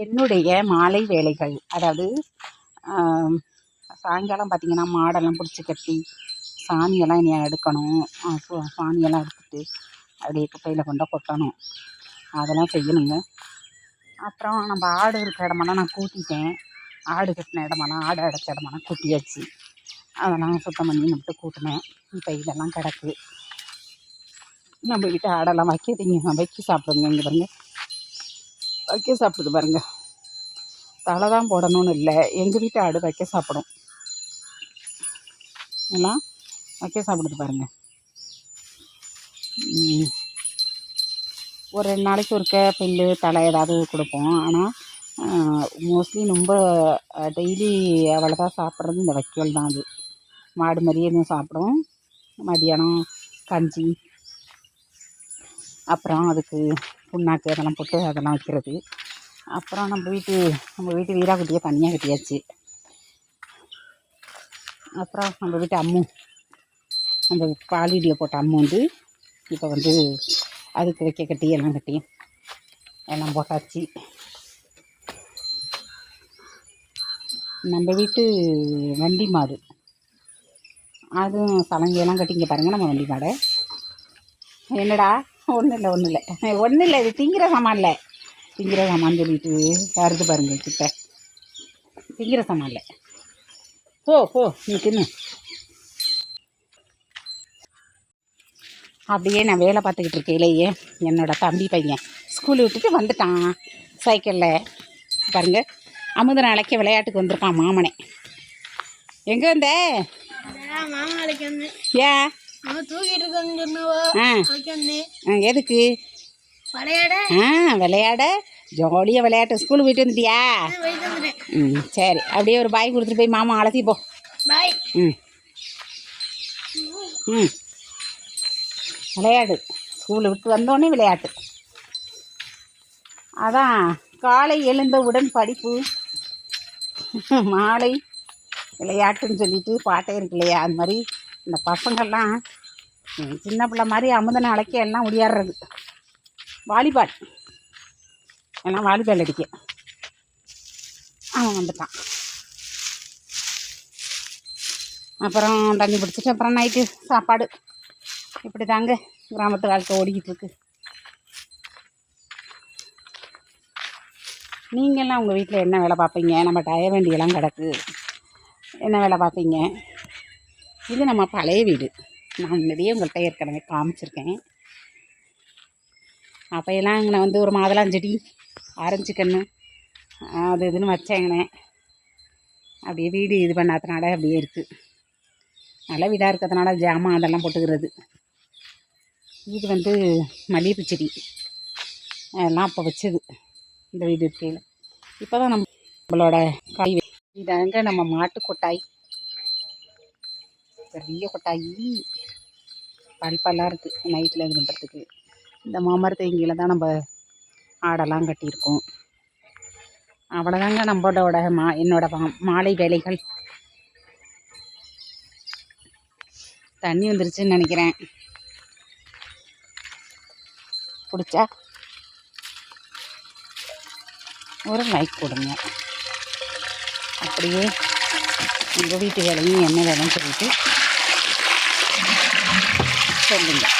என்னுடைய மாலை வேலைகள், அதாவது சாயங்காலம் பார்த்திங்கன்னா மாடெல்லாம் பிடிச்சி கட்டி சாணியெல்லாம் இனி எடுக்கணும். சாணியெல்லாம் எடுத்துட்டு அப்படியே குப்பையில் கொண்டு கொட்டணும். அதெல்லாம் செய்யணுங்க. அப்புறம் நம்ம ஆடு இருக்கிற இடமெல்லாம் நான் கூட்டிட்டேன். ஆடு கட்டின இடமெல்லாம், ஆடு அடைச்ச இடமெல்லாம் கூட்டியாச்சு. அதெல்லாம் சுத்தம் பண்ணி மட்டும் கூட்டினேன். இப்போ இதெல்லாம் கிடக்கு. நம்ம வீட்டு ஆடெல்லாம் வைக்கிறீங்க, வைக்க சாப்பிடுங்க. இங்கே பாருங்கள், வைக்க சாப்பிடுது பாருங்கள். தலை தான் போடணும்னு இல்லை, எங்கள் வீட்டு ஆடு வைக்க சாப்பிடும். எல்லாம் வைக்க சாப்பிடுது பாருங்கள். ஒரு 2 நாளைக்கு ஒருக்க புல்லு தலை ஏதாவது கொடுப்போம். ஆனால் மோஸ்ட்லி ரொம்ப டெய்லி அவ்வளோதான் சாப்பிட்றது இந்த வைக்கோல் தான். அது மாடு மாதிரியே எதுவும் சாப்பிடும். மதியானம் கஞ்சி, அப்புறம் அதுக்கு புண்ணாக்கு அதெல்லாம் போட்டு அதெல்லாம் வைக்கிறது. அப்புறம் நம்ம வீட்டு வீராக்குட்டியை தனியாக கட்டியாச்சு. அப்புறம் நம்ம வீட்டு அம்மு, நம்ம பாலிடியை போட்ட அம்மு வந்து இப்போ வந்து அதுக்கு வைக்க கட்டி எல்லாம் போட்டாச்சு. நம்ம வீட்டு வண்டி மாடு, அதுவும் சலங்கையெல்லாம் கட்டி. இங்கே பாருங்கள் நம்ம வண்டி மாடை. என்னடா? ஒன்றும் இல்லை, இது திங்கிற சாமான்னு சொல்லிட்டு வருது பாருங்க கிட்ட. திங்கிற சாமான் இல்லை. போ நீ தின்னு. அப்படியே நான் வேலை பார்த்துக்கிட்டு இருக்கையிலேயே என்னோடய தம்பி பையன் ஸ்கூலு விட்டுட்டு வந்துட்டான் சைக்கிளில். பாருங்க, அமுத நாளைக்கு விளையாட்டுக்கு வந்திருக்கான் மாமனே. எங்கே வந்த? ஏன் எதுக்கு? விளையாட ஜாலியாக விளையாட்டு. ஸ்கூலுக்கு போயிட்டு வந்துட்டியா? சரி, அப்படியே ஒரு பாய் கொடுத்துட்டு போய் மாமா அலசி போ. பாய். விளையாடு. ஸ்கூலை விட்டு வந்தோடனே விளையாட்டு. அதான் காலை எழுந்தவுடன் படிப்பு, மாலை விளையாட்டுன்னு சொல்லிட்டு பாட்டே இருக்கு இல்லையா? அது மாதிரி இந்த பசங்கள்லாம் சின்ன பிள்ளை மாதிரி அமுதனை அழைக்க எல்லாம் முடியாடுறது. வாலிபால் எல்லாம் வாலிபால் அடிக்க அவன் வந்துட்டான். அப்புறம் தண்ணி பிடிச்சிட்டு அப்புறம் நைட்டு சாப்பாடு. இப்படி தாங்க கிராமத்து வாழ்க்கை ஓடிக்கிட்டு இருக்கு. நீங்கள்லாம் உங்கள் வீட்டில் என்ன வேலை பார்ப்பீங்க? நம்ம டய வேண்டியெல்லாம் கிடக்கு. என்ன வேலை பார்ப்பீங்க? இது நம்ம பழைய வீடு. நான் முன்னாடியே உங்கள்கிட்ட ஏற்கனவே காமிச்சிருக்கேன். அப்போயெல்லாம் இங்கே வந்து ஒரு மாதுளஞ்செடி, ஆரஞ்சு கன்று, அது இதுன்னு வச்சேங்கண்ணே. அப்படியே வீடு இது பண்ணாதனால அப்படியே இருக்குது. நல்ல வீடாக இருக்கிறதுனால ஜாமான் அதெல்லாம் போட்டுக்கிறது. இது வந்து மல்லிகைப்பூ செடி எல்லாம் அப்போ வச்சது இந்த வீடு இருக்கையில். இப்போ தான் நம்மளோட காய். இதாங்க நம்ம மாட்டு கொட்டாய், பெரிய கொட்டாயி, பல்பெல்லாம் இருக்குது நைட்டில் இது பண்ணுறதுக்கு. இந்த மாமரத்தை இங்கேயில் தான் நம்ம ஆடெல்லாம் கட்டியிருக்கோம். அவ்வளோதாங்க நம்மளோட என்னோட மாலை வேலைகள். தண்ணி வந்துருச்சுன்னு நினைக்கிறேன். பிடிச்சா ஒரு லைக் கொடுங்க. அப்படியே உங்கள் வீட்டு வேலையும் என்ன வேலைன்னு சொல்லிட்டு சொல்லுங்கள்.